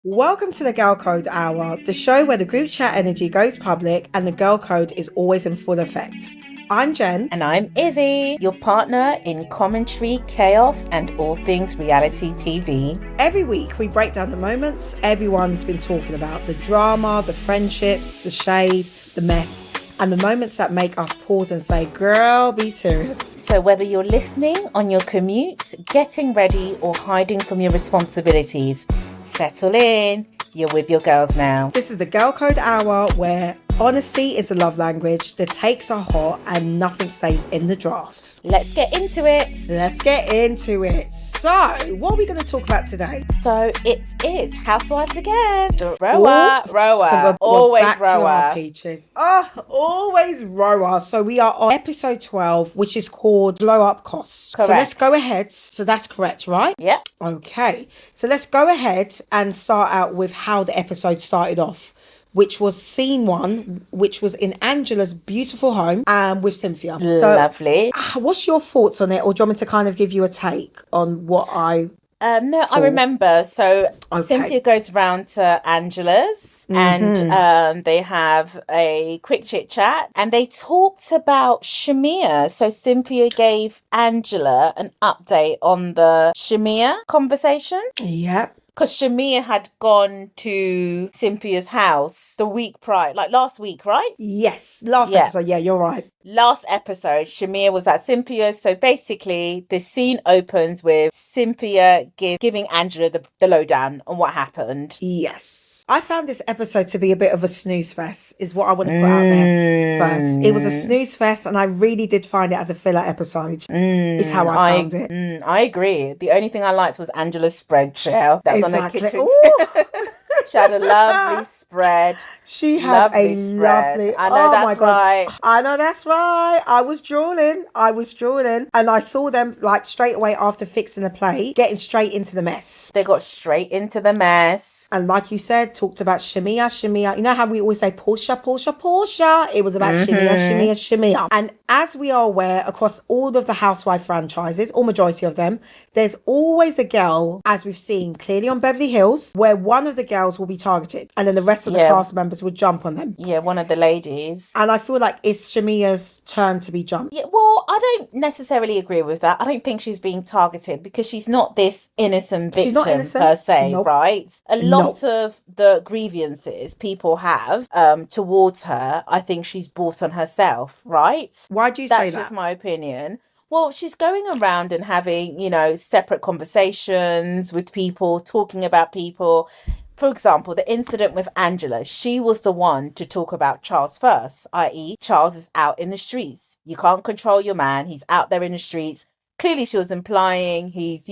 Welcome to the Girl Code Hour, the show where the group chat energy goes public and the girl code is always in full effect. I'm Jen. And I'm Izzy, your partner in commentary, chaos, and all things reality TV. Every week we break down the moments everyone's been talking about, the drama, the friendships, the shade, the mess, and the moments that make us pause and say, girl, be serious. So whether you're listening on your commute, getting ready, or hiding from your responsibilities, settle in. You're with your girls now. This is the Girl Code Hour where honesty is the love language, the takes are hot, and nothing stays in the drafts. Let's get into it. So, what are we going to talk about today? So it is Housewives again. The RHOA. So always back to our RHOA. peaches. Always RHOA. So we are on episode 12, which is called Blow Up Costs. Correct. So let's go ahead. So that's correct, right? Yep. Okay. So let's go ahead and start out with how the episode started off, which was scene one, which was in Angela's beautiful home with Cynthia. Lovely. So, what's your thoughts on it? Or do you want me to kind of give you a take on what I... No, I remember. So Okay. Cynthia goes round to Angela's and they have a quick chit chat and they talked about Shamea. So Cynthia gave Angela an update on the Shamea conversation. Yep. Because Shamea had gone to Cynthia's house the week prior, like last week, right? Yes. Last episode. Yeah, you're right. Last episode, Shamea was at Cynthia's. So basically, the scene opens with Cynthia giving Angela the lowdown on what happened. Yes. I found this episode to be a bit of a snooze fest, is what I want to put out there first. It was a snooze fest, and I really did find it as a filler episode, is how I found it. I agree. The only thing I liked was Angela's spread shell. That was Exactly. on the kitchen. She had a lovely spread. She had a lovely... I know my God. right. I know that's right. I was drooling. And I saw them like straight away after fixing the plate, getting straight into the mess. They got straight into the mess. And like you said, talked about Shamea. You know how we always say Porsha? It was about Shamea. And as we are aware, across all of the housewife franchises, or majority of them, there's always a girl, as we've seen clearly on Beverly Hills, where one of the girls will be targeted and then the rest of the cast members would jump on them. Yeah, one of the ladies. And I feel like it's Shamea's turn to be jumped. Yeah, well, I don't necessarily agree with that. I don't think she's being targeted because she's not this innocent victim per se, right? A lot of the grievances people have towards her, I think she's brought on herself, right? Why do you say that? That's just my opinion. Well, she's going around and having, separate conversations with people, talking about people. For example, the incident with Angela, she was the one to talk about Charles first, i.e. Charles is out in the streets. You can't control your man. He's out there in the streets. Clearly, she was implying he's,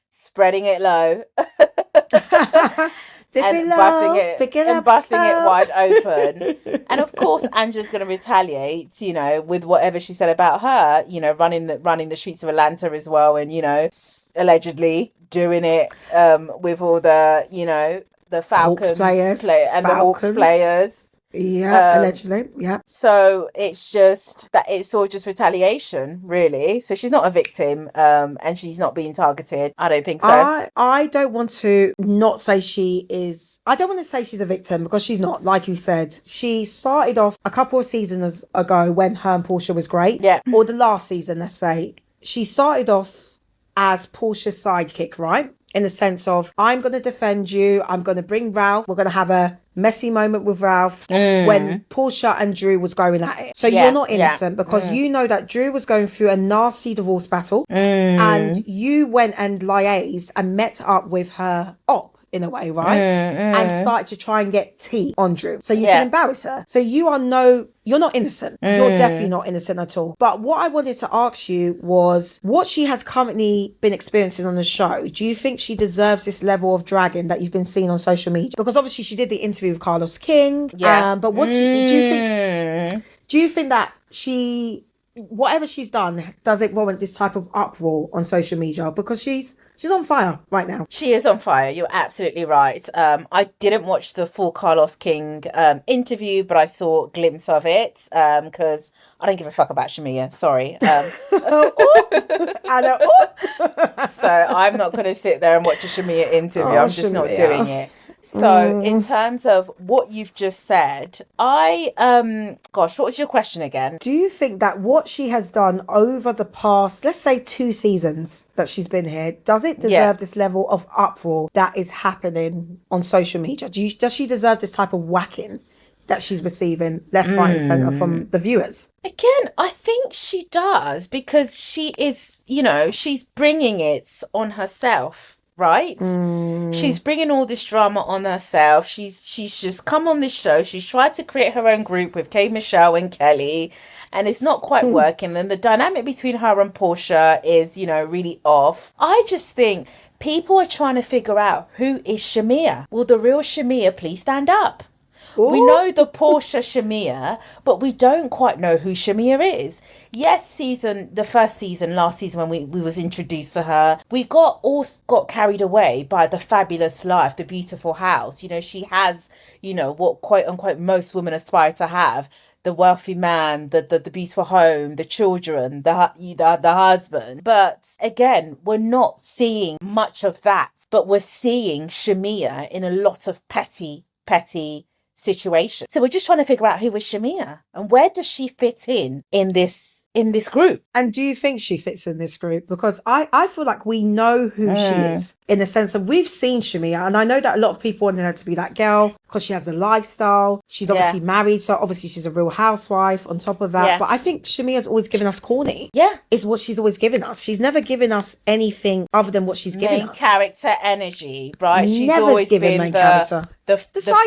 spreading it low. and busting it wide open. And of course, Angela's going to retaliate, with whatever she said about her, running the streets of Atlanta as well. And, allegedly doing it with all the, the Falcons players and the Hawks players. Yeah, allegedly. Yeah. So it's just that it's all just retaliation, really. So she's not a victim, and she's not being targeted. I don't think so. I don't want to not say she is. I don't want to say she's a victim because she's not. Like you said, she started off a couple of seasons ago when her and Porsha was great. Yeah. Or the last season, let's say. She started off as Porsha's sidekick, right? In the sense of, I'm going to defend you. I'm going to bring Ralph. We're going to have a messy moment with Ralph when Porsha and Drew was going at it. So you're not innocent because you know that Drew was going through a nasty divorce battle and you went and liaised and met up with her op in a way, right? And started to try and get tea on Drew. So you can embarrass her. So you're not innocent. You're definitely not innocent at all. But what I wanted to ask you was what she has currently been experiencing on the show. Do you think she deserves this level of dragging that you've been seeing on social media? Because obviously she did the interview with Carlos King. Yeah. But what do you think? Do you think that whatever she's done, does it warrant this type of uproar on social media? Because she's she's on fire right now. She is on fire. You're absolutely right. I didn't watch the full Carlos King interview, but I saw a glimpse of it because I don't give a fuck about Shamea. Sorry. Anna, So I'm not going to sit there and watch a Shamea interview. I'm just not doing it. So in terms of what you've just said, gosh, what was your question again? do you think that what she has done over the past, let's say 2 seasons that she's been here, does it deserve this level of uproar that is happening on social media? Does she deserve this type of whacking that she's receiving left, right and centre from the viewers? Again, I think she does because she is, she's bringing it on herself. Right? She's bringing all this drama on herself. She's just come on this show. She's tried to create her own group with K. Michelle and Kelly, and it's not quite working. And the dynamic between her and Porsha is, really off. I just think people are trying to figure out who is Shamea. Will the real Shamea please stand up? Ooh. We know the Porsha Shamea, but we don't quite know who Shamea is. Yes, the first season, last season when we was introduced to her, we got carried away by the fabulous life, the beautiful house. She has, what quote unquote most women aspire to have. The wealthy man, the beautiful home, the children, the husband. But again, we're not seeing much of that, but we're seeing Shamea in a lot of petty situation. So we're just trying to figure out who is Shamea and where does she fit in this group. And do you think she fits in this group? Because I feel like we know who she is, in the sense of we've seen Shamea, and I know that a lot of people wanted her to be that girl because she has a lifestyle. She's obviously married, so obviously she's a real housewife on top of that. Yeah. But I think Shamea's always given us corny. Yeah. Is what she's always given us. She's never given us anything other than what she's given us. Main character energy, right? She's never always given been main character. The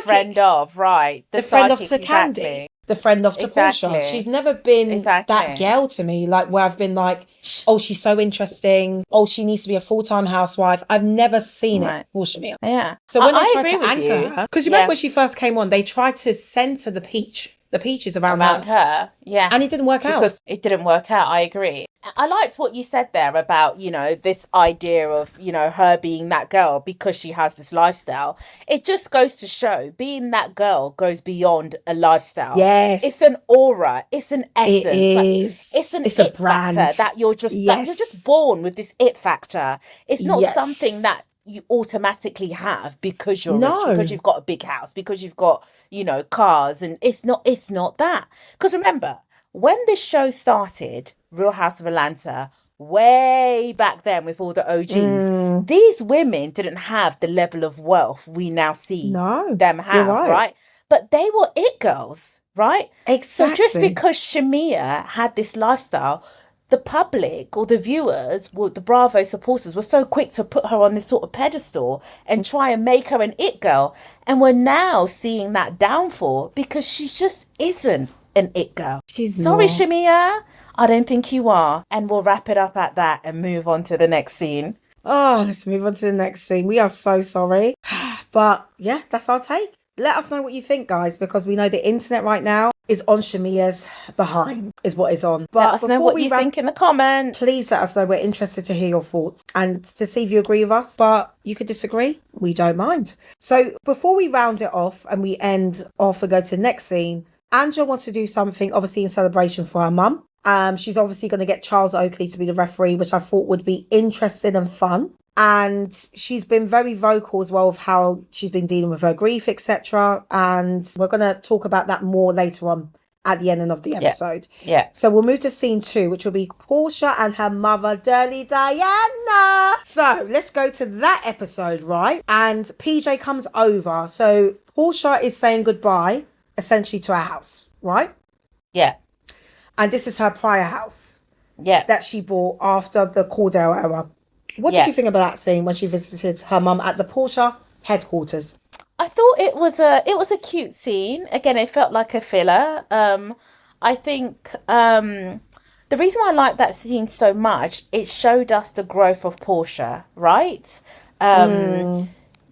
friend of, right? The friend of to Candy. The friend of to Porsha. She's never been that girl to me, like where I've been like, oh, she's so interesting. Oh, she needs to be a full-time housewife. I've never seen it for Shamea. Yeah. So when they tried to anchor her, because you remember when she first came on, they tried to center the peaches around her. Yeah. And it didn't work out. Because it didn't work out, I agree. I liked what you said there about, this idea of, her being that girl because she has this lifestyle. It just goes to show being that girl goes beyond a lifestyle. Yes. It's an aura. It's an essence. It is. It's a brand factor that you're just born with this it factor. It's not something that you automatically have because you're rich, because you've got a big house, because you've got, cars, and it's not that. Because remember, when this show started, Real House of Alanta, way back then with all the OGs, these women didn't have the level of wealth we now see them have, right? But they were it girls, right? Exactly. So just because Shamea had this lifestyle, the public or the viewers, the Bravo supporters, were so quick to put her on this sort of pedestal and try and make her an it girl. And we're now seeing that downfall because she just isn't an it girl. Sorry, Shamea, I don't think you are. And we'll wrap it up at that and move on to the next scene. Oh, let's move on to the next scene. We are so sorry. But yeah, that's our take. Let us know what you think, guys, because we know the internet right now is on Shamea's behind, is what is on. But let us know what you think in the comments. Please let us know. We're interested to hear your thoughts and to see if you agree with us. But you could disagree. We don't mind. So before we round it off and we end off and go to the next scene, Angela wants to do something, obviously, in celebration for her mum. She's obviously going to get Charles Oakley to be the referee, which I thought would be interesting and fun. And she's been very vocal as well of how she's been dealing with her grief, etc. And we're going to talk about that more later on at the end of the episode. Yeah. So we'll move to scene 2, which will be Porsha and her mother, Dirty Diana. So let's go to that episode, right? And PJ comes over. So Porsha is saying goodbye, essentially, to her house, right? Yeah. And this is her prior house. Yeah. That she bought after the Cordell era. What did you think about that scene when she visited her mum at the Porsha headquarters? I thought it was a cute scene. Again, it felt like a filler. I think the reason why I liked that scene so much, it showed us the growth of Porsha, right?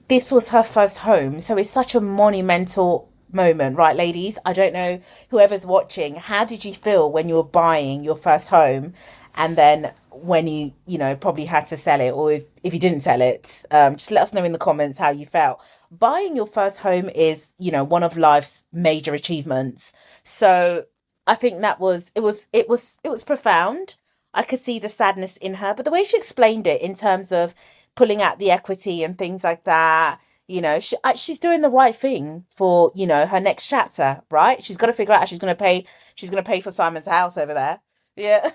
This was her first home, so it's such a monumental moment, right, ladies? I don't know, whoever's watching, how did you feel when you were buying your first home? and then when you know, probably had to sell it, or if you didn't sell it, just let us know in the comments how you felt. Buying your first home is, you know, one of life's major achievements. So I think that it was profound. I could see the sadness in her, but the way she explained it in terms of pulling out the equity and things like that, you know, she's doing the right thing for, you know, her next chapter, right? She's got to figure out how she's going to pay for Simon's house over there. Yeah.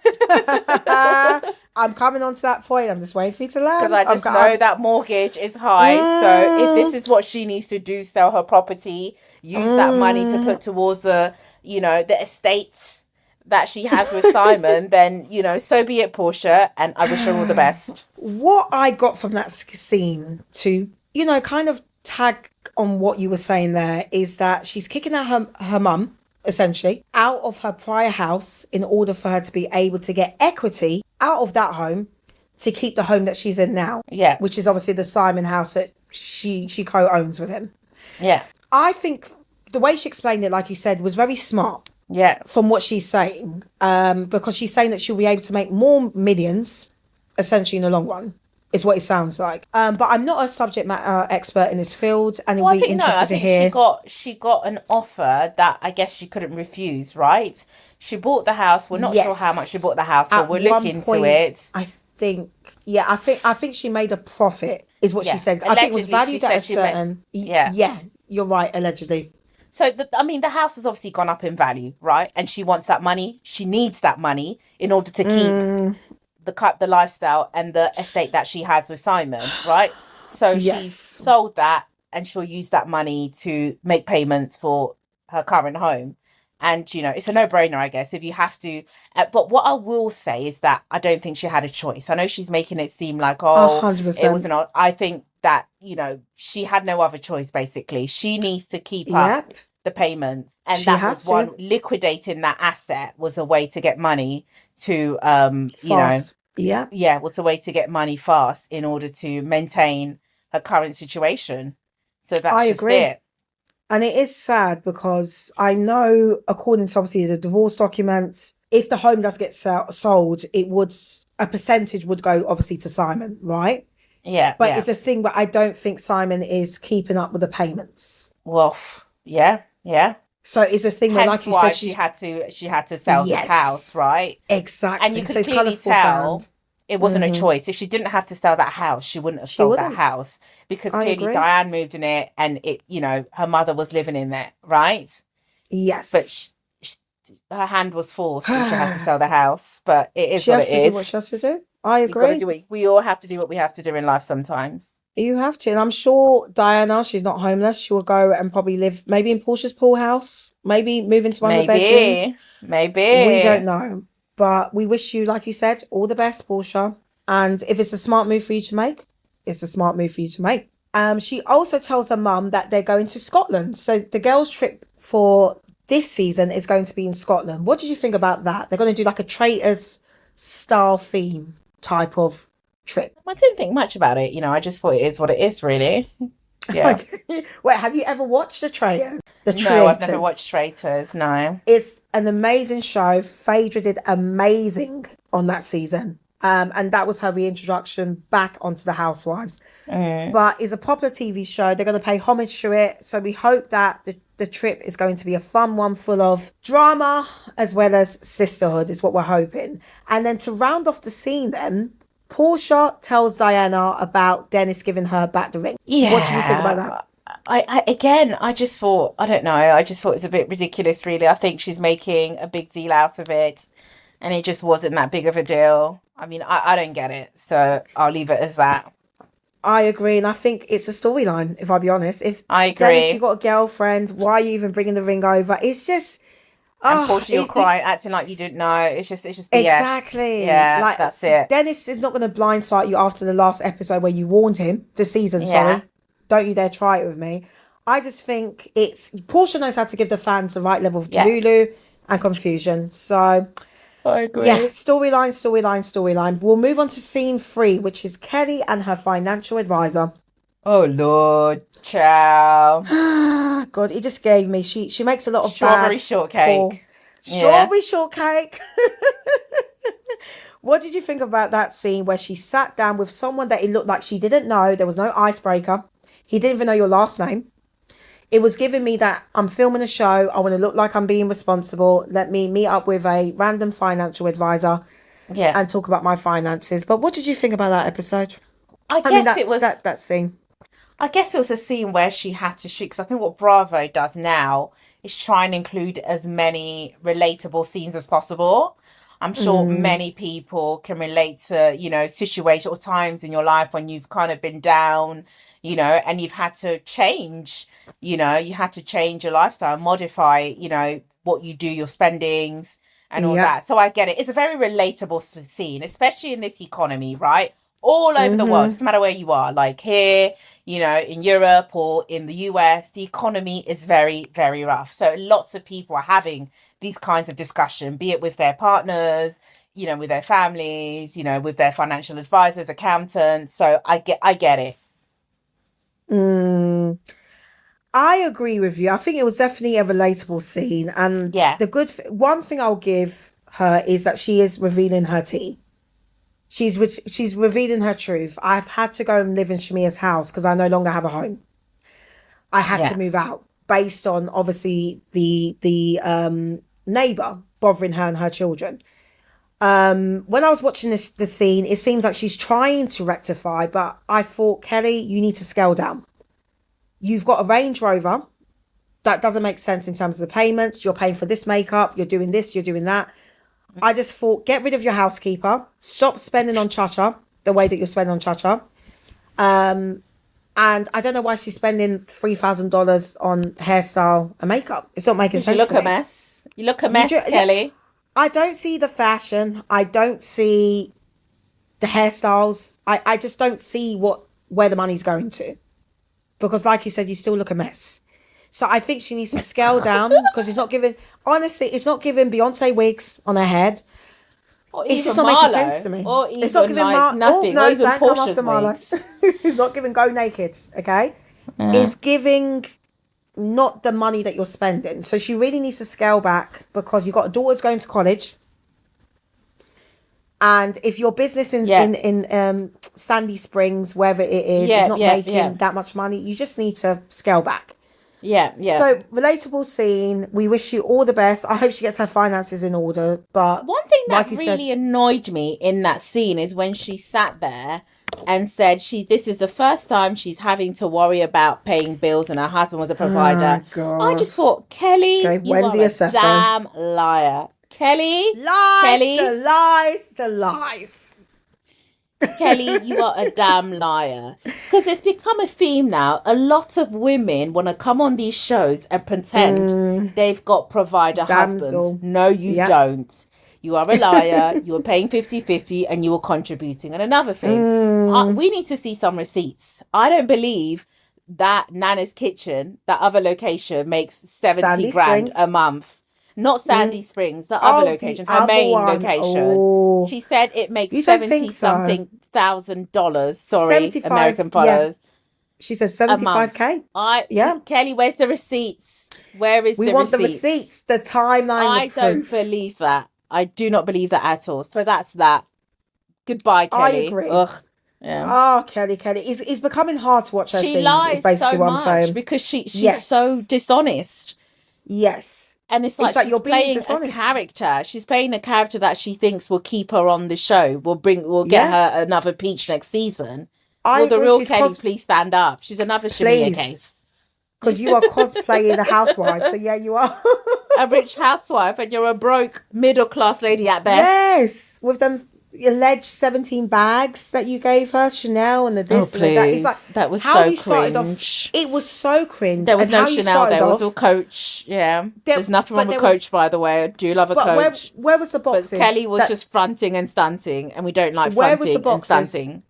I'm coming on to that point. I'm just waiting for you to land. Because I just know that mortgage is high. So if this is what she needs to do, sell her property, use that money to put towards the, you know, the estates that she has with Simon, then, you know, so be it, Porsha. And I wish her all the best. What I got from that scene to, you know, kind of tag on what you were saying there is that she's kicking out her mum, essentially, out of her prior house in order for her to be able to get equity out of that home to keep the home that she's in now. Yeah. Which is obviously the Simon house that she co-owns with him. Yeah. I think the way she explained it, like you said, was very smart. Yeah. From what she's saying. Because she's saying that she'll be able to make more millions, essentially, in the long run. Is what it sounds like. But I'm not a subject matter expert in this field, and it'll be interesting to hear. She got an offer that I guess she couldn't refuse, right? She bought the house. We're not sure how much she bought the house for. We'll look into it. I think she made a profit, is what she said. I think it was valued at a certain. Yeah, you're right. Allegedly. So the house has obviously gone up in value, right? And she wants that money. She needs that money in order to keep the lifestyle and the estate that she has with Simon, right? So she's sold that, and she'll use that money to make payments for her current home. And, you know, it's a no-brainer, I guess, if you have to. But what I will say is that I don't think she had a choice. I know she's making it seem like, 100%. It wasn't. I think that, you know, she had no other choice, basically. She needs to keep up the payments. And that was one. Liquidating that asset was a way to get money to, you know. Yeah, was a way to get money fast in order to maintain her current situation. So that's just it. And it is sad because I know, according to obviously the divorce documents, if the home does get sold, a percentage would go obviously to Simon, right? Yeah. But it's a thing where I don't think Simon is keeping up with the payments. Well, yeah. So it's a thing where, like you said, she had to sell this house, right? Exactly. And you could clearly tell it wasn't a choice. If she didn't have to sell that house, she wouldn't have sold that house, because clearly Diane moved in it, and it, you know, her mother was living in it, right? Yes. But her hand was forced, and she had to sell the house. But it is what it is. She has to do what she has to do. I agree. We all have to do what we have to do in life sometimes. You have to. And I'm sure Diana, she's not homeless. She will go and probably live maybe in Portia's pool house. Maybe move into one of the bedrooms. Maybe. We don't know. But we wish you, like you said, all the best, Porsha. And if it's a smart move for you to make, it's a smart move for you to make. She also tells her mum that they're going to Scotland. So the girls' trip for this season is going to be in Scotland. What did you think about that? They're going to do like a Traitors style theme type of trip. I didn't think much about it. You know, I just thought it is what it is, really. Yeah. Wait, have you ever watched The Traitors? No, I've never watched Traitors, no. It's an amazing show. Phaedra did amazing on that season. And that was her reintroduction back onto the Housewives. But it's a popular TV show. They're going to pay homage to it. So we hope that the trip is going to be a fun one full of drama as well as sisterhood is what we're hoping. And then to round off the scene then, Porsha tells Diana about Dennis giving her back the ring. Yeah. What do you think about that? I just thought, I don't know, I just thought it's a bit ridiculous, really. I think she's making a big deal out of it, and it just wasn't that big of a deal. I mean, I don't get it, so I'll leave it as that. I agree, and I think it's a storyline, if I'll be honest. If I agree. Dennis, you got a girlfriend, why are you even bringing the ring over? It's just... And Porsha, you're crying, acting like you didn't know. It's just BS. Exactly. Yeah, like, that's it. Dennis is not going to blindside you after the last episode where you warned him, sorry. Don't you dare try it with me. I just think Porsha knows how to give the fans the right level of delulu and confusion. So, I agree. Yeah, storyline. We'll move on to scene 3, which is Kelli and her financial advisor. Oh, Lord. Ciao. God, he just gave me. She makes a lot of strawberry shortcake. Strawberry shortcake. What did you think about that scene where she sat down with someone that it looked like she didn't know? There was no icebreaker. He didn't even know your last name. It was giving me that I'm filming a show. I want to look like I'm being responsible. Let me meet up with a random financial advisor Yeah. and talk about my finances. But what did you think about that episode? I I mean, guess it was that scene. I guess it was a scene where she had to shoot, because I think what Bravo does now is try and include as many relatable scenes as possible. I'm sure many people can relate to, situations or times in your life when you've kind of been down, and you've had to change, you had to change your lifestyle, modify, what you do, your spendings and all that. So I get it. It's a very relatable scene, especially in this economy, right? All over the world, doesn't matter where you are, like here, in Europe or in the US, the economy is very, very rough. So lots of people are having these kinds of discussion, be it with their partners, with their families, with their financial advisors, accountants. So I get it. I agree with you. I think it was definitely a relatable scene. And one thing I'll give her is that she is revealing her tea. She's revealing her truth. I've had to go and live in Shamea's house because I no longer have a home. I had to move out based on obviously the neighbor bothering her and her children. When I was watching the scene, it seems like she's trying to rectify, but I thought, Kelly, you need to scale down. You've got a Range Rover. That doesn't make sense in terms of the payments. You're paying for this makeup. You're doing this. You're doing that. I just thought, get rid of your housekeeper. Stop spending on Cha-Cha the way that you're spending on Cha-Cha. And I don't know why she's spending $3,000 on hairstyle and makeup. It's not making sense. You look a mess. You look a mess, Kelly. Yeah, I don't see the fashion. I don't see the hairstyles. I just don't see where the money's going to. Because like you said, you still look a mess. So I think she needs to scale down because it's not giving Beyonce wigs on her head. Or it's just not making sense to me. Or even it's not giving nothing. Or even Porsha's wigs. It's not giving go naked, okay? Yeah. It's giving not the money that you're spending. So she really needs to scale back because you've got daughters going to college. And if your business in Sandy Springs, wherever it is, is not making that much money, you just need to scale back. Yeah. So, relatable scene. We wish you all the best. I hope she gets her finances in order. But one thing that really annoyed me in that scene is when she sat there and said this is the first time she's having to worry about paying bills and her husband was a provider. I just thought, Kelly, you Wendy are a damn liar. Kelly, the lies. Kelly, you are a damn liar. Because it's become a theme now. A lot of women want to come on these shows and pretend they've got provider husbands. No, you don't. You are a liar. You were paying 50-50 and you were contributing. And another thing, we need to see some receipts. I don't believe that Nana's Kitchen, that other location, makes 70 grand a month. Not Sandy Springs, the other location, her main location. She said it makes $70-something thousand. Sorry, American dollars. Yeah. She said 75K. Kelly, where's the receipts? Where is the receipts? We want the receipts, the timeline. I don't believe that. I do not believe that at all. So that's that. Goodbye, Kelly. I agree. Ugh. Yeah. Oh, Kelly. It's becoming hard to watch her scenes. She lies is basically so what I'm saying. much because she's so dishonest. Yes. And it's like she's playing a character. She's playing a character that she thinks will keep her on the show. Will get her another peach next season. Will the real Kelly please stand up? She's another Shamea case. Because you are cosplaying a housewife. So yeah, you are. A rich housewife and you're a broke middle class lady at best. Yes. With them alleged 17 bags that you gave her, Chanel and the this and the that. It's like, that was so cringe. It was so cringe. There was no Chanel there. It was all Coach. Yeah. There's nothing wrong with Coach, by the way. I do love a Coach. Where was the boxes? But Kelly was just fronting and stunting, and we don't like fronting and stunting.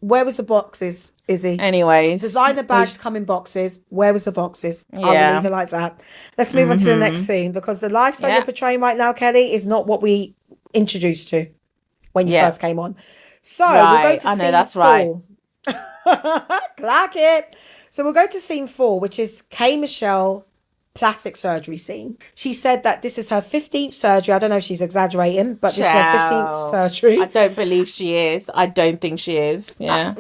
Where was the boxes, Izzy? Anyways. Designer bags come in boxes. Where was the boxes? Yeah. I'll leave it like that. Let's move on to the next scene because the lifestyle you're portraying right now, Kelly, is not what we introduced to when you first came on. So we'll go to scene 4. That's right. Clock it. So we'll go to scene 4, which is K. Michelle plastic surgery scene. She said that this is her 15th surgery. I don't know if she's exaggerating, but this is her 15th surgery. I don't believe she is. I don't think she is. Yeah.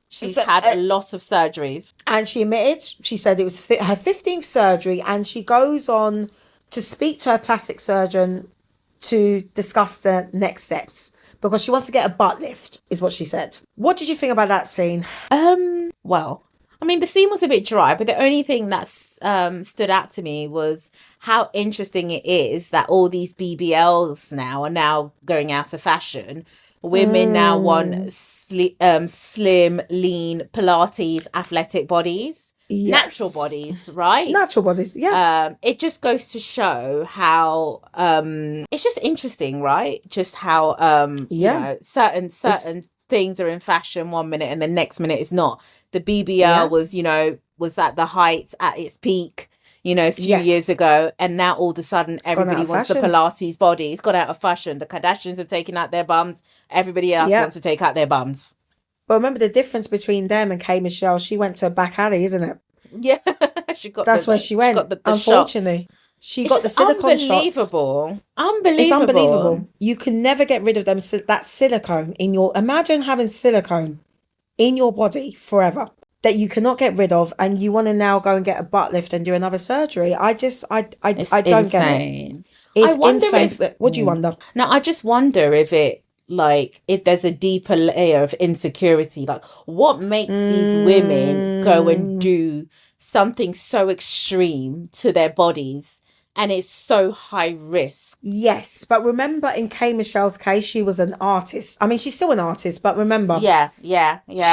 She's had a lot of surgeries. And she admitted, she said it was her 15th surgery, and she goes on to speak to her plastic surgeon to discuss the next steps because she wants to get a butt lift, is what she said. What did you think about that scene? Well, I mean, the scene was a bit dry, but the only thing that stood out to me was how interesting it is that all these BBLs now are now going out of fashion. Women now want slim, lean, Pilates, athletic bodies. Yes. Natural bodies, right? Natural bodies, yeah. It just goes to show how it's just interesting, right? Just how you know, certain things are in fashion one minute and the next minute is not. The BBL was at the height, at its peak, a few years ago, and now all of a sudden everybody wants a Pilates body. It's gone out of fashion. The Kardashians have taken out their bums. Everybody else wants to take out their bums. But remember the difference between them and K. Michelle. She went to a back alley, isn't it? Yeah, That's where she went. The unfortunately, she got the silicone unbelievable. shots. It's unbelievable. You can never get rid of them. That silicone in your. Imagine having silicone in your body forever that you cannot get rid of, and you want to now go and get a butt lift and do another surgery. I don't get it. It's insane. What do you wonder? No, I just wonder if there's a deeper layer of insecurity. Like, what makes these women go and do something so extreme to their bodies, and it's so high risk? Yes, but remember in K. Michelle's case, she was an artist. I mean, she's still an artist, but remember, yeah,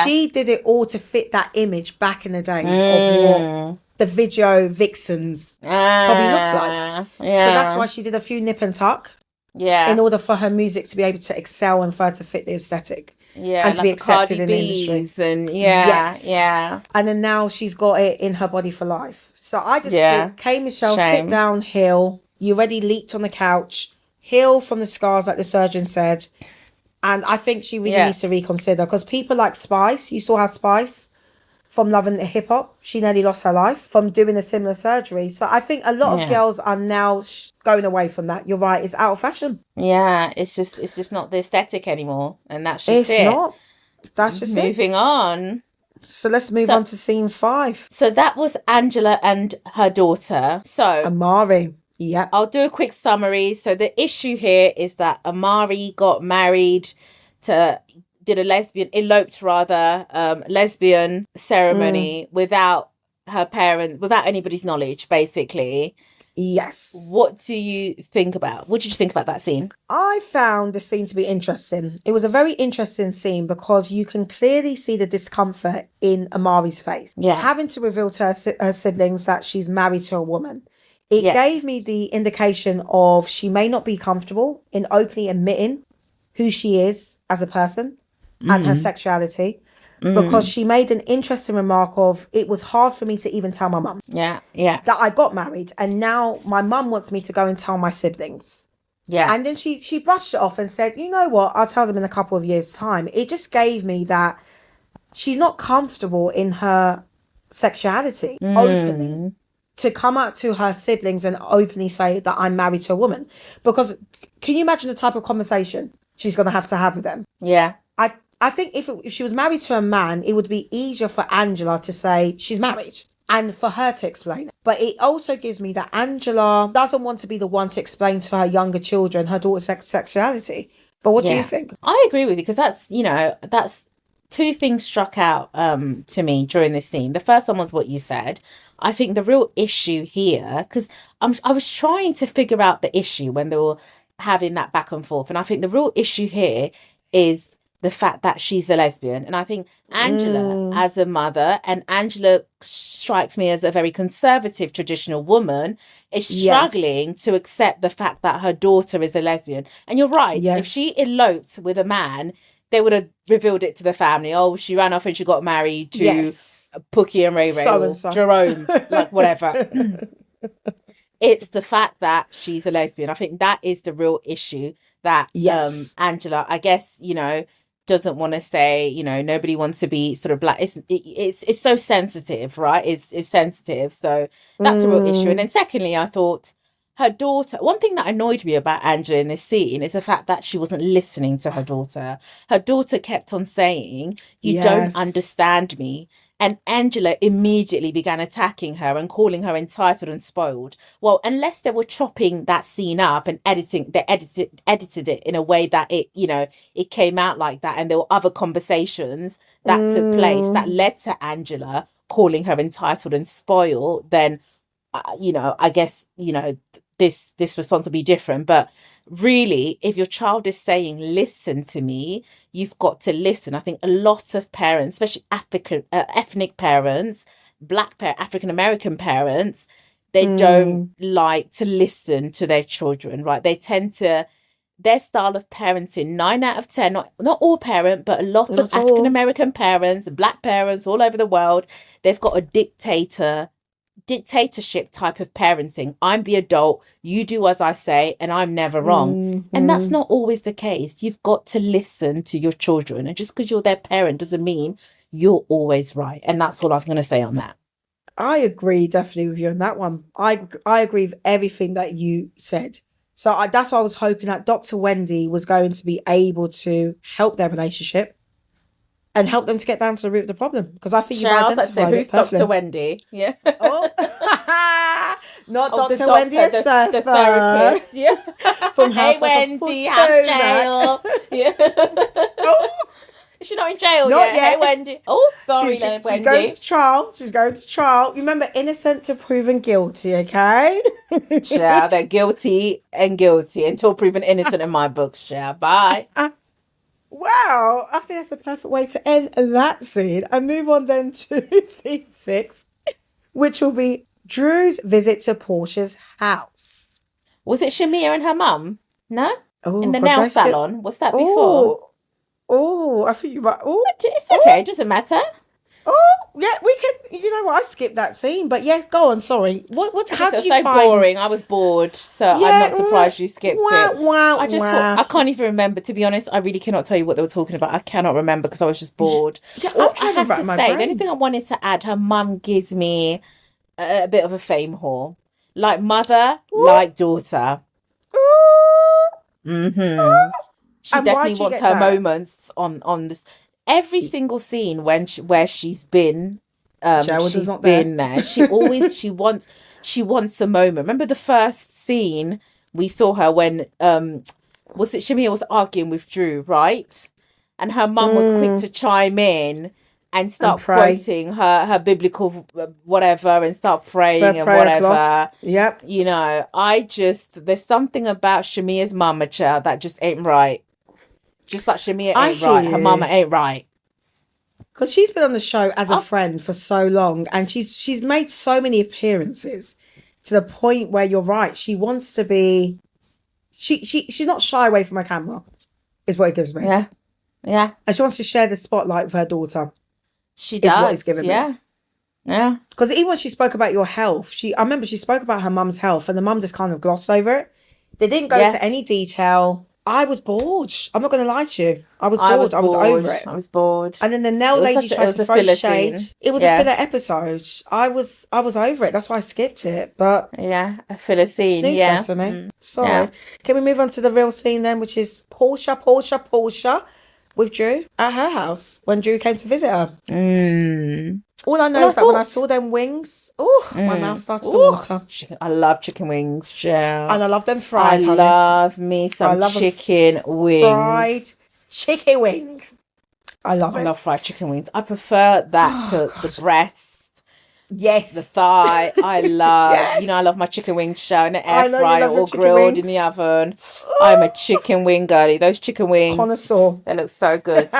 she did it all to fit that image back in the days of what the video vixens probably looked like. Yeah. So that's why she did a few nip and tuck. Yeah. In order for her music to be able to excel and for her to fit the aesthetic. Yeah. And to be accepted in the industry. And yeah. And then now she's got it in her body for life. So I just feel, K. Michelle, sit down, heal. You already leaked on the couch. Heal from the scars, like the surgeon said. And I think she really needs to reconsider. Because people like Spice, you saw how Spice, from loving hip hop, she nearly lost her life from doing a similar surgery. So I think a lot of girls are now going away from that. You're right, it's out of fashion. Yeah, it's just not the aesthetic anymore, and that's just it. It's not. That's just moving on. So let's move on to scene 5. So that was Angela and her daughter. So Ahmauri. Yeah. I'll do a quick summary. So the issue here is that Ahmauri got married to. Did a eloped lesbian ceremony without her parents, without anybody's knowledge, basically. Yes. What did you think about that scene? I found the scene to be interesting. It was a very interesting scene because you can clearly see the discomfort in Ahmauri's face. Yeah. Having to reveal to her siblings that she's married to a woman. It gave me the indication of she may not be comfortable in openly admitting who she is as a person. And her sexuality, because she made an interesting remark of, it was hard for me to even tell my mum that I got married, and now my mum wants me to go and tell my siblings. And then she brushed it off and said, you know what, I'll tell them in a couple of years' time. It just gave me that she's not comfortable in her sexuality openly to come out to her siblings and openly say that I'm married to a woman, because can you imagine the type of conversation she's going to have with them? I think if she was married to a man, it would be easier for Angela to say she's married and for her to explain it. But it also gives me that Angela doesn't want to be the one to explain to her younger children her daughter's sexuality. But what do you think? I agree with you, because that's two things struck out to me during this scene. The first one was what you said. I think the real issue here, because I was trying to figure out the issue when they were having that back and forth. And I think the real issue here is the fact that she's a lesbian. And I think Angela as a mother, and Angela strikes me as a very conservative, traditional woman, is struggling to accept the fact that her daughter is a lesbian. And you're right. If she eloped with a man, they would have revealed it to the family. Oh, she ran off and she got married to Pookie and Ray Ray or Jerome, like whatever. It's the fact that she's a lesbian. I think that is the real issue that Angela, I guess, doesn't want to say, you know, nobody wants to be sort of black. It's so sensitive, right? It's sensitive. So that's a real issue. And then secondly, I thought her daughter, one thing that annoyed me about Angela in this scene is the fact that she wasn't listening to her daughter. Her daughter kept on saying, you don't understand me. And Angela immediately began attacking her and calling her entitled and spoiled. Well, unless they were chopping that scene up and edited it in a way that it, you know, it came out like that. And there were other conversations that took place that led to Angela calling her entitled and spoiled, then, you know, I guess, you know, this response will be different. But really, if your child is saying, listen to me, you've got to listen. I think a lot of parents, especially ethnic parents, African American parents, they don't like to listen to their children, right? They tend to, their style of parenting, 9 out of 10, not all parent, but a lot of African American parents, black parents all over the world, they've got a dictatorship type of parenting. I'm the adult, you do as I say, and I'm never wrong. And that's not always the case. You've got to listen to your children, and just because you're their parent doesn't mean you're always right. And that's all I'm going to say on that. I agree definitely with you on that one. I agree with everything that you said. So that's why I was hoping that Dr. Wendy was going to be able to help their relationship and help them to get down to the root of the problem. Because I think you've identified who's Dr. Wendy? Yeah. Oh, not Dr. Wendy, a surfer. The therapist. Yeah. From Hey, Wendy, how's jail? Yeah. Oh, Is she not in jail not yet? yet. Hey, Wendy. Oh, sorry, she's Wendy. going to trial. She's going to trial. Remember, innocent to proven guilty, okay? Child, they're guilty until proven innocent in my books, child. Bye. Wow, I think that's a perfect way to end that scene and move on then to scene 6, which will be Drew's visit to Porsha's house. Was it Shamea and her mum? No? Oh, in the nail salon? Was that before? Oh, I think you might. Oh, it's okay, it doesn't matter. Oh, yeah, we can. You know what? I skipped that scene, but yeah, go on. Sorry. What? How did you find? So boring. I was bored, so I'm not surprised you skipped it. I can't even remember. To be honest, I really cannot tell you what they were talking about. I cannot remember because I was just bored. Yeah, I have to say, the only thing I wanted to add, her mum gives me a bit of a fame whore, like mother, like daughter. She definitely wants her moments on this. Every single scene where she's been there. She wants a moment. Remember the first scene we saw her when Shamea was arguing with Drew, right? And her mum was quick to chime in and start quoting her biblical whatever and start praying and whatever. Cloth. Yep. You know, there's something about Shamea's mama, child, that just ain't right. Just like Shamea ain't right, her mama ain't right. Because she's been on the show as a friend for so long, and she's made so many appearances to the point where you're right. She wants to be. She's not shy away from her camera, is what it gives me. Yeah, yeah. And she wants to share the spotlight with her daughter. She does. Is what it's giving me. Yeah. Because even when she spoke about your health, I remember she spoke about her mum's health, and the mum just kind of glossed over it. They didn't go into any detail. I was bored. I'm not going to lie to you. I was bored. I was over it. I was bored. And then the nail lady tried to throw shade. It was a filler episode. I was over it. That's why I skipped it. But yeah, a filler scene. Snooze fest for me. Sorry. Yeah. Can we move on to the real scene then, which is Porsha with Drew at her house when Drew came to visit her. All I know is that when I saw them wings, my mouth started to water. I love chicken wings, yeah. And I love them fried, honey. Love me some chicken wings. Fried chicken wing. I love it. I love fried chicken wings. I prefer that to the breast. Yes. The thigh. I love, I love my chicken wings show in the air fryer or grilled in the oven. I'm a chicken wing girlie. Those chicken wings. Connoisseur. They look so good.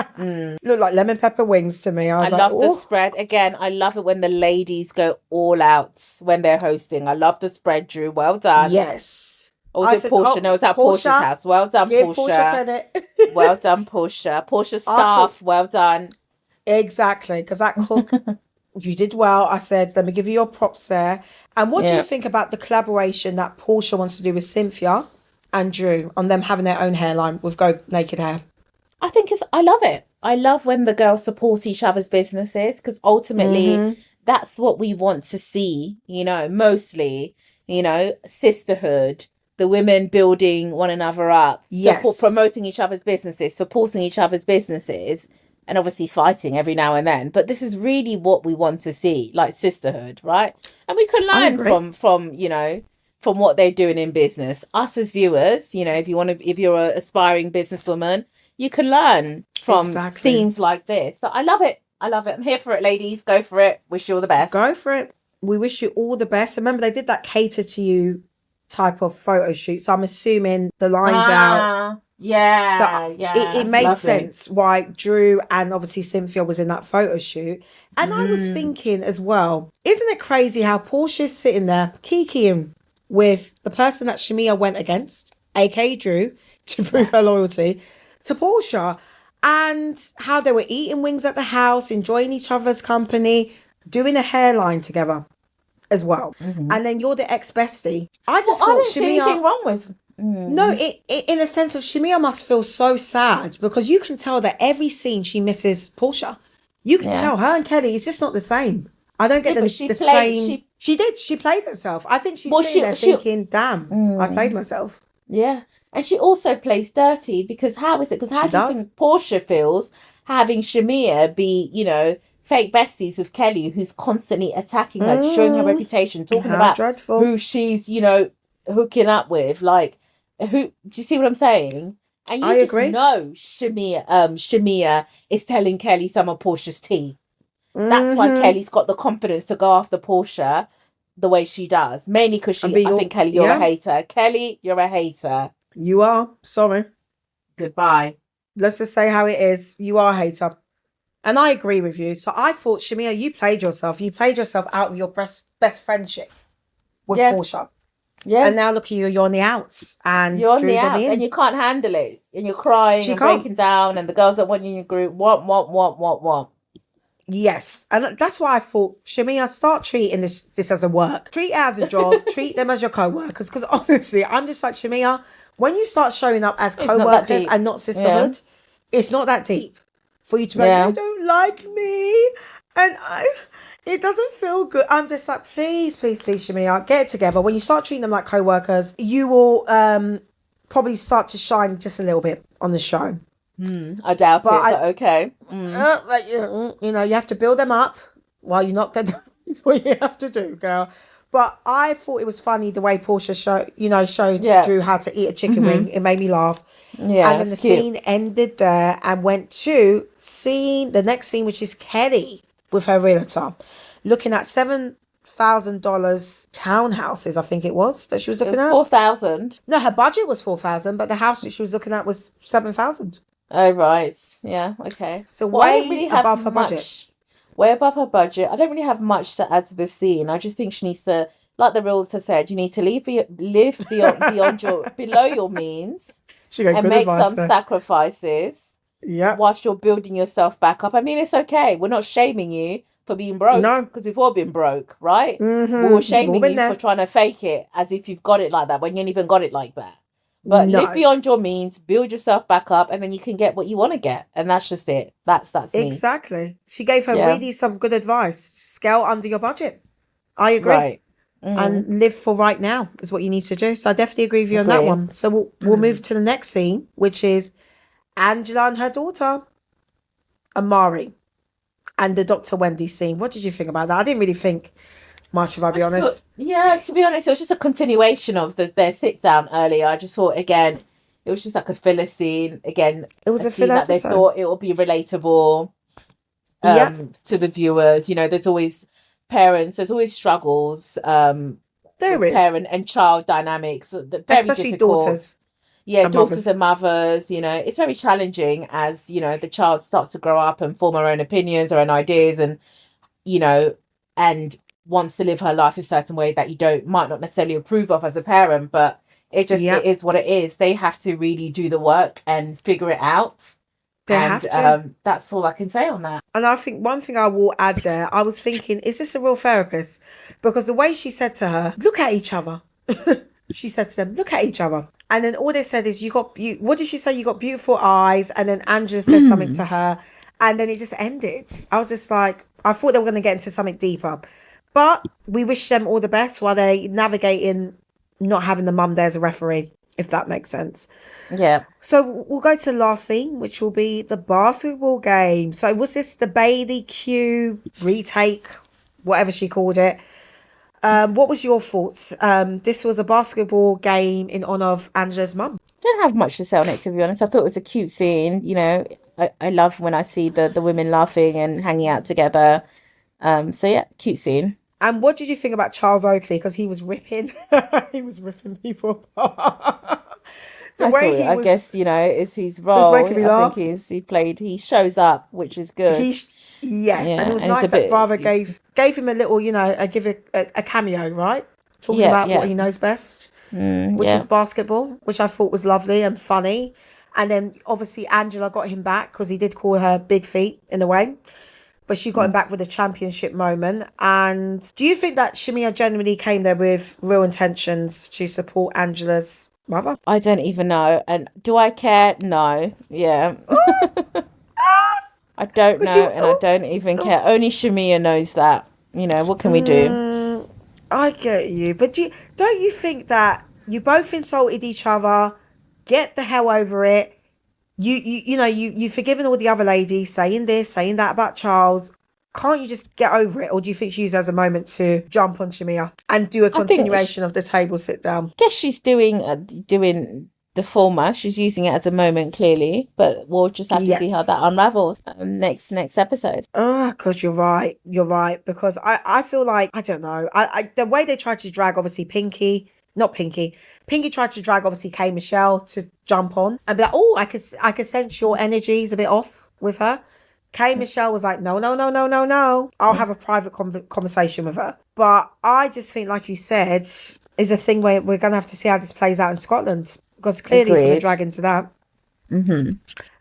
Look like lemon pepper wings to me. I love the spread. Again, I love it when the ladies go all out when they're hosting. I love the spread, Drew. Well done. Yes. Or was it Porsha? No, it was at Porsha's house. Well done, Give Porsha. Porsha credit. Well done, Porsha. Porsha staff, well done. Exactly, because that cook... You did well. I said, let me give you your props there. And what do you think about the collaboration that Porsha wants to do with Cynthia and Drew on them having their own hairline with Go Naked Hair? I love it. I love when the girls support each other's businesses, because ultimately that's what we want to see, mostly, sisterhood, the women building one another up, promoting each other's businesses, supporting each other's businesses, and obviously fighting every now and then. But this is really what we want to see, like sisterhood, right? And we can learn from what they're doing in business. Us as viewers, if you're an aspiring businesswoman, you can learn from scenes like this. So I love it. I'm here for it, ladies. Go for it. Wish you all the best. Go for it. We wish you all the best. Remember, they did that cater to you type of photo shoot. So I'm assuming the line's out. Yeah. So it made sense why Drew and obviously Cynthia was in that photo shoot. And I was thinking as well, isn't it crazy how Porsha's sitting there kikiing with the person that Shamea went against, aka Drew, to prove her loyalty to Porsha, and how they were eating wings at the house, enjoying each other's company, doing a hairline together as well. And then you're the ex-bestie. I just thought Shamea... see anything wrong with... No, in a sense of Shamea must feel so sad, because you can tell that every scene she misses Porsha. You can tell her and Kelly, it's just not the same. I don't get the same... She did. She played herself. I think she's sitting there thinking, damn, I played myself. Yeah. And she also plays dirty, because how is it? Because how do you think Porsha feels having Shamea be, fake besties with Kelly, who's constantly attacking her, destroying her reputation, talking about who she's, hooking up with? Like, do you see what I'm saying? And you agree. Know Shamea is telling Kelly some of Portia's tea. That's why Kelly's got the confidence to go after Porsha the way she does. Mainly because I think, Kelly, you're a hater. Kelly, you're a hater. You are. Sorry. Goodbye. Let's just say how it is. You are a hater. And I agree with you. So I thought, Shamea, you played yourself. You played yourself out of your best friendship with Porsha. Yeah. And now look at you, you're on the outs. And you're on the outs and you can't handle it. And you're crying and breaking down. And the girls that want you in your group want. Yes. And that's why I thought, Shamea, start treating this as a work. Treat it as a job. Treat them as your co-workers. Because honestly, I'm just like, Shamea, when you start showing up as co-workers and not sisterhood, it's not that deep for you to be like, they don't like me. And it doesn't feel good. I'm just like, please, Shamea, get it together. When you start treating them like co-workers, you will probably start to shine just a little bit on the show. I doubt but okay. You have to build them up while you knock them down. That's what you have to do, girl. But I thought it was funny the way Porsha showed Drew how to eat a chicken wing. It made me laugh. Yeah, and then the scene ended there and went to the next scene, which is Kelly with her realtor, looking at $7,000 townhouses. I think it was that she was looking at. 4,000. No, her budget was 4,000, but the house that she was looking at was 7,000. Oh right, yeah, okay. So way above her budget. Way above her budget. I don't really have much to add to this scene. I just think she needs to, like the realtor said, you need to live beyond below your means and make some sacrifices. Yeah. Whilst you're building yourself back up. I mean, it's okay. We're not shaming you for being broke. No. Because we've all been broke, right? We're shaming you for trying to fake it as if you've got it like that when you ain't even got it like that. But live beyond your means, build yourself back up, and then you can get what you want to get. And that's just it. That's me. Exactly. She gave her really some good advice. Scale under your budget. I agree. Right. And live for right now is what you need to do. So I definitely agree with you on that one. So we'll move to the next scene, which is Angela and her daughter, Ahmauri, and the Dr. Wendy scene. What did you think about that? I didn't really think much, if I'll be honest. To be honest, it was just a continuation of their sit down earlier. I just thought, again, it was just like a filler scene. Again, it was a filler that episode. They thought it would be relatable to the viewers. There's always parents, there's always struggles. There is. Parent and child dynamics. Very especially difficult. Daughters. Yeah, daughters and mothers, it's very challenging as, the child starts to grow up and form her own opinions, her own ideas and, and wants to live her life a certain way that you might not necessarily approve of as a parent, but it is what it is. They have to really do the work and figure it out. That's all I can say on that. And I think one thing I will add there, I was thinking, is this a real therapist? Because the way she said to her, look at each other. She said to them, look at each other. And then all they said is, what did she say? You got beautiful eyes. And then Angela said something to her. And then it just ended. I was just like, I thought they were going to get into something deeper. But we wish them all the best while they navigating not having the mum there as a referee, if that makes sense. Yeah. So we'll go to the last scene, which will be the basketball game. So was this the Bailey Q retake, whatever she called it? What was your thoughts? This was a basketball game in honor of Angela's mum. Don't have much to say on it, to be honest. I thought it was a cute scene. You know, I love when I see the women laughing and hanging out together. So yeah, cute scene. And what did you think about Charles Oakley? Because he was ripping, he was ripping people apart. I guess, you know, it's his role. Making me laugh. Think he shows up, which is good. Yes, yeah, and it was nice that Bravo gave him a little, you know, a cameo, right? Talking about what he knows best, which was basketball, which I thought was lovely and funny. And then obviously Angela got him back because he did call her big feet in a way. But she got him back with a championship moment. And do you think that Shamea genuinely came there with real intentions to support Angela's mother? I don't even know. And do I care? No. Yeah. I don't know, and I don't even care. Only Shamea knows that. You know, what can we do? I get you. But don't you think that you both insulted each other? Get the hell over it. You've forgiven all the other ladies saying this, saying that about Charles. Can't you just get over it? Or do you think she used it as a moment to jump on Shamea and do a continuation of the table sit down? I guess she's doing the former. She's using it as a moment, clearly. But we'll just have to see how that unravels next episode. Oh, God, you're right. You're right. Because I feel like, I don't know. The way they tried to drag, obviously, Pinky tried to drag, obviously, K. Michelle to jump on and be like, oh, I could sense your energy's a bit off with her. K. Michelle was like, no. I'll have a private conversation with her. But I just think, like you said, is a thing where we're going to have to see how this plays out in Scotland. Because clearly it's going to drag into that. Mm-hmm.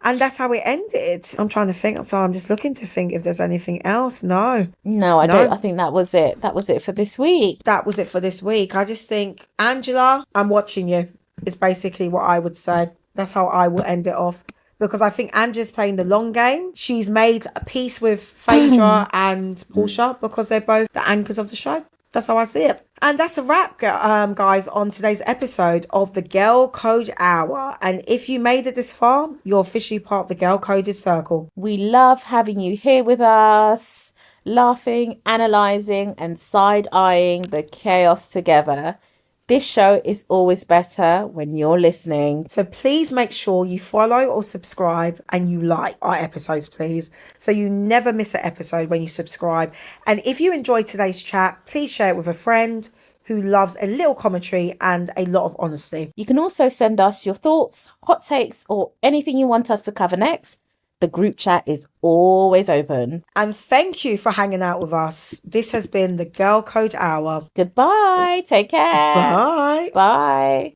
And that's how it ended. I'm trying to think. So I'm just looking to think if there's anything else. No, I don't. I think that was it. That was it for this week. I just think, Angela, I'm watching you. Is basically what I would say. That's how I will end it off. Because I think Angela's playing the long game. She's made a peace with Phaedra and Porsha because they're both the anchors of the show. That's how I see it. And that's a wrap, guys, on today's episode of the Girl Code Hour. And if you made it this far, you're officially part of the Girl Coded Circle. We love having you here with us, laughing, analysing and side-eyeing the chaos together. This show is always better when you're listening. So please make sure you follow or subscribe and you like our episodes, please. So you never miss an episode when you subscribe. And if you enjoyed today's chat, please share it with a friend who loves a little commentary and a lot of honesty. You can also send us your thoughts, hot takes, or anything you want us to cover next. The group chat is always open. And thank you for hanging out with us. This has been the Girl Code Hour. Goodbye. Take care. Bye. Bye.